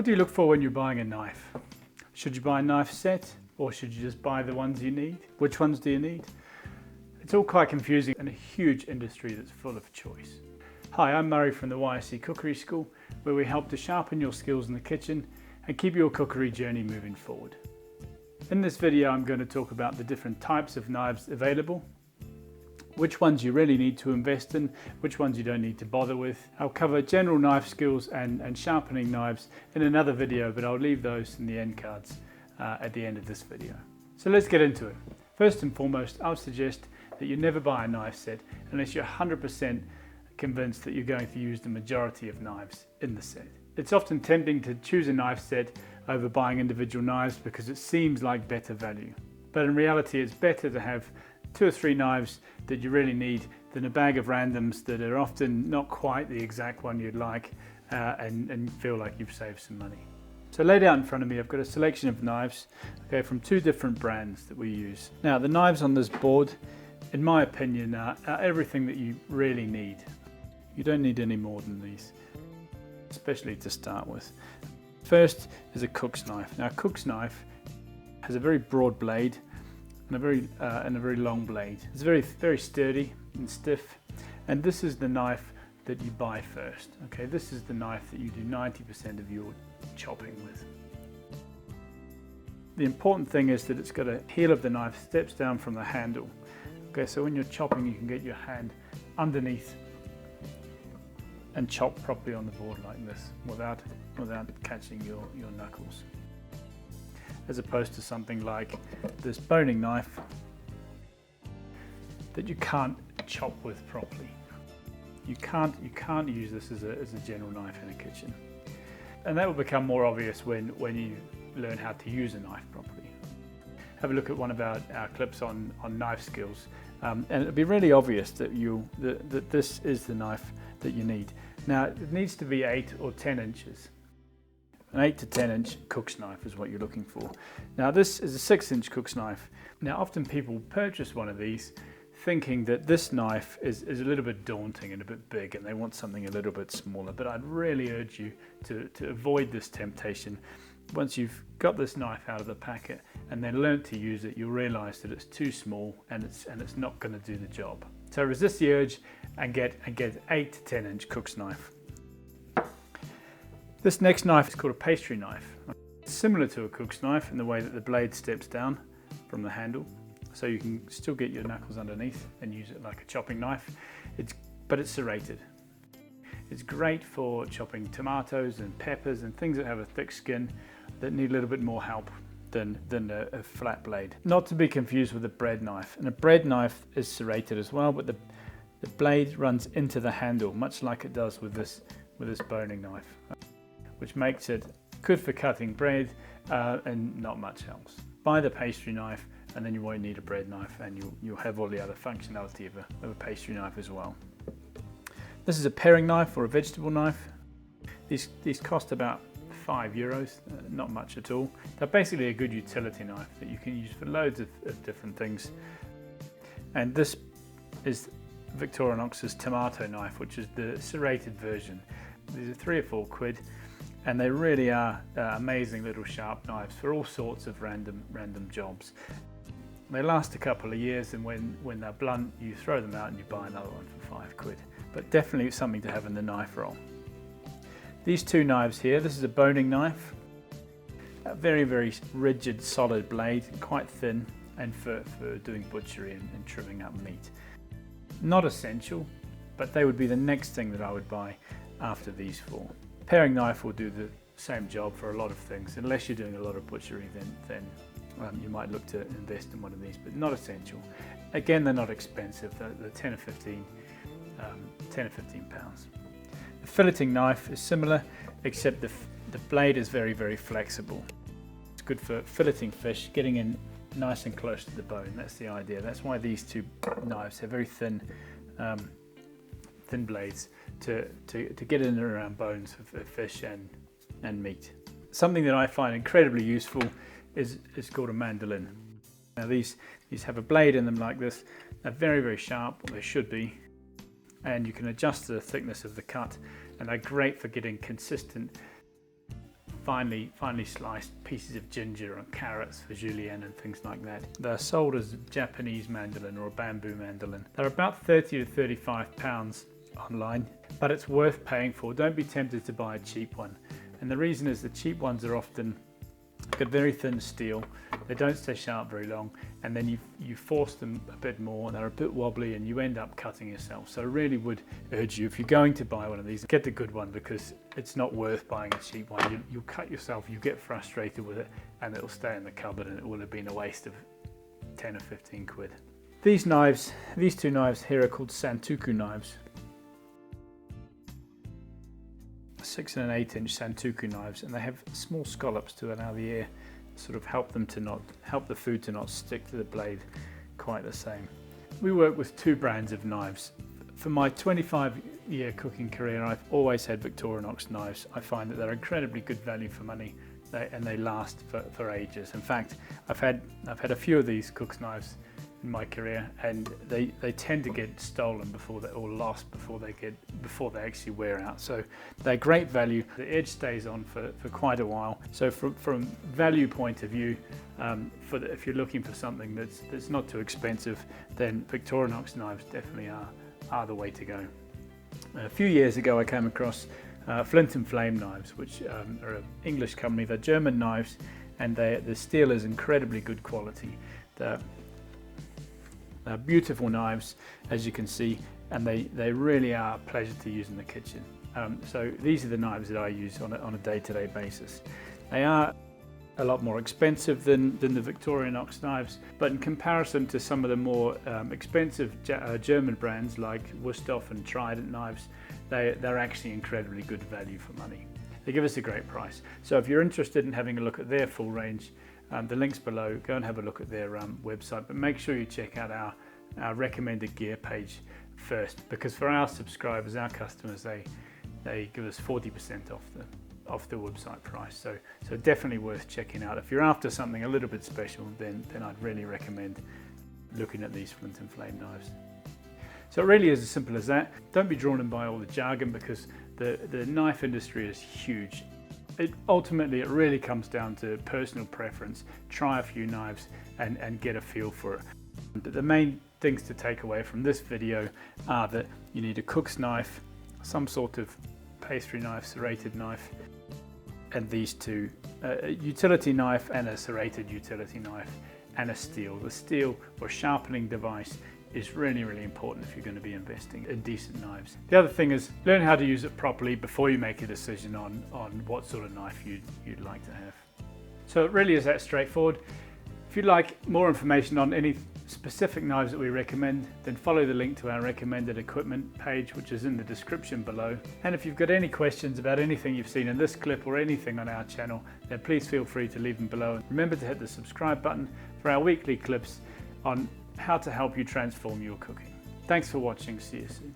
What do you look for when you're buying a knife? Should you buy a knife set, or should you just buy the ones you need? Which ones do you need? It's all quite confusing and a huge industry that's full of choice. Hi, I'm Murray from the YSE Cookery School, where we help to sharpen your skills in the kitchen and keep your cookery journey moving forward. In this video, I'm going to talk about the different types of knives available, which ones you really need to invest in, which ones you don't need to bother with. I'll cover general knife skills and sharpening knives in another video, but I'll leave those in the end cards at the end of this video. So let's get into it. First and foremost, I would suggest that you never buy a knife set unless you're 100% convinced that you're going to use the majority of knives in the set. It's often tempting to choose a knife set over buying individual knives because it seems like better value. But in reality, it's better to have 2 or 3 knives that you really need than a bag of randoms that are often not quite the exact one you'd like and feel like you've saved some money. So laid out in front of me, I've got a selection of knives, okay, from 2 different brands that we use. Now, the knives on this board, in my opinion, are everything that you really need. You don't need any more than these, especially to start with. First is a cook's knife. Now, a cook's knife has a very broad blade and a very long blade. It's very sturdy and stiff, and this is the knife that you buy first. Okay, this is the knife that you do 90% of your chopping with. The important thing is that it's got a heel of the knife steps down from the handle. Okay, so when you're chopping, you can get your hand underneath and chop properly on the board like this without catching your knuckles. As opposed to something like this boning knife that you can't chop with properly. You can't use this as a general knife in a kitchen. And that will become more obvious when you learn how to use a knife properly. Have a look at one of our clips on knife skills, and it'll be really obvious that that this is the knife that you need. Now, it needs to be 8 or 10 inches. An 8 to 10 inch cook's knife is what you're looking for. Now, this is a 6-inch cook's knife. Now, often people purchase one of these thinking that this knife is a little bit daunting and a bit big and they want something a little bit smaller, but I'd really urge you to avoid this temptation. Once you've got this knife out of the packet and then learned to use it, you'll realize that it's too small and it's not going to do the job. So resist the urge and get 8 to 10 inch cook's knife. This next knife is called a pastry knife. It's similar to a cook's knife in the way that the blade steps down from the handle, so you can still get your knuckles underneath and use it like a chopping knife, but it's serrated. It's great for chopping tomatoes and peppers and things that have a thick skin that need a little bit more help than a flat blade. Not to be confused with a bread knife. And a bread knife is serrated as well, but the blade runs into the handle, much like it does with this boning knife, which makes it good for cutting bread and not much else. Buy the pastry knife and then you won't need a bread knife, and you'll have all the other functionality of a pastry knife as well. This is a paring knife or a vegetable knife. These cost about €5, not much at all. They're basically a good utility knife that you can use for loads of different things. And this is Victorinox's tomato knife, which is the serrated version. These are £3 or £4, and they really are amazing little sharp knives for all sorts of random jobs. They last a couple of years, and when they're blunt, you throw them out and you buy another one for £5. But definitely something to have in the knife roll. These 2 knives here, this is a boning knife, a very rigid, solid blade, quite thin, and for doing butchery and trimming up meat. Not essential, but they would be the next thing that I would buy after these 4. Paring knife will do the same job for a lot of things. Unless you're doing a lot of butchery, then you might look to invest in one of these, but not essential. Again, they're not expensive. They're 10 or 15 pounds. The filleting knife is similar, except the blade is very flexible. It's good for filleting fish, getting in nice and close to the bone. That's the idea. That's why these 2 knives have very thin blades to get in and around bones of fish and meat. Something that I find incredibly useful is called a mandolin. Now these have a blade in them like this. They're very sharp, or they should be, and you can adjust the thickness of the cut, and they're great for getting consistent finely sliced pieces of ginger and carrots for julienne and things like that. They're sold as Japanese mandolin or a bamboo mandolin. They're about 30 to 35 pounds online, but it's worth paying for. Don't be tempted to buy a cheap one. And the reason is the cheap ones are often got very thin steel, they don't stay sharp very long, and then you force them a bit more, they're a bit wobbly, and you end up cutting yourself. So I really would urge you, if you're going to buy one of these, get the good one, because it's not worth buying a cheap one. You'll cut yourself, you get frustrated with it, and it'll stay in the cupboard, and it will have been a waste of 10 or 15 quid. These knives, these two knives here are called Santoku knives. 6 and an 8-inch Santoku knives, and they have small scallops to allow the air sort of help the food to not stick to the blade quite the same. We work with two brands of knives. For my 25-year cooking career, I've always had Victorinox knives. I find that they're incredibly good value for money, and they last for ages. In fact, I've had a few of these cook's knives in my career, and they tend to get stolen or lost before they actually wear out. So they're great value. The edge stays on for quite a while. So from value point of view, if you're looking for something that's not too expensive, then Victorinox knives definitely are the way to go. A few years ago, I came across Flint and Flame knives, which are an English company. They're German knives, and the steel is incredibly good quality. They're beautiful knives, as you can see, and they really are a pleasure to use in the kitchen. So these are the knives that I use on a day-to-day basis. They are a lot more expensive than the Victorinox knives, but in comparison to some of the more expensive German brands like Wüsthof and Trident knives, they're actually incredibly good value for money. They give us a great price. So if you're interested in having a look at their full range, the link's below. Go and have a look at their website, but make sure you check out our recommended gear page first, because for our subscribers, our customers, they give us 40% off the website price. So definitely worth checking out. If you're after something a little bit special, then I'd really recommend looking at these Flint and Flame knives. So it really is as simple as that. Don't be drawn in by all the jargon, because the knife industry is huge. Ultimately, it really comes down to personal preference. Try a few knives and get a feel for it. But the main things to take away from this video are that you need a cook's knife, some sort of pastry knife, serrated knife, and these two, a utility knife and a serrated utility knife, and a steel. The steel or sharpening device is really, really important if you're going to be investing in decent knives. The other thing is learn how to use it properly before you make a decision on what sort of knife you'd like to have. So it really is that straightforward. If you'd like more information on any specific knives that we recommend, then follow the link to our recommended equipment page, which is in the description below. And if you've got any questions about anything you've seen in this clip or anything on our channel, then please feel free to leave them below. And remember to hit the subscribe button for our weekly clips on how to help you transform your cooking. Thanks for watching. See you soon.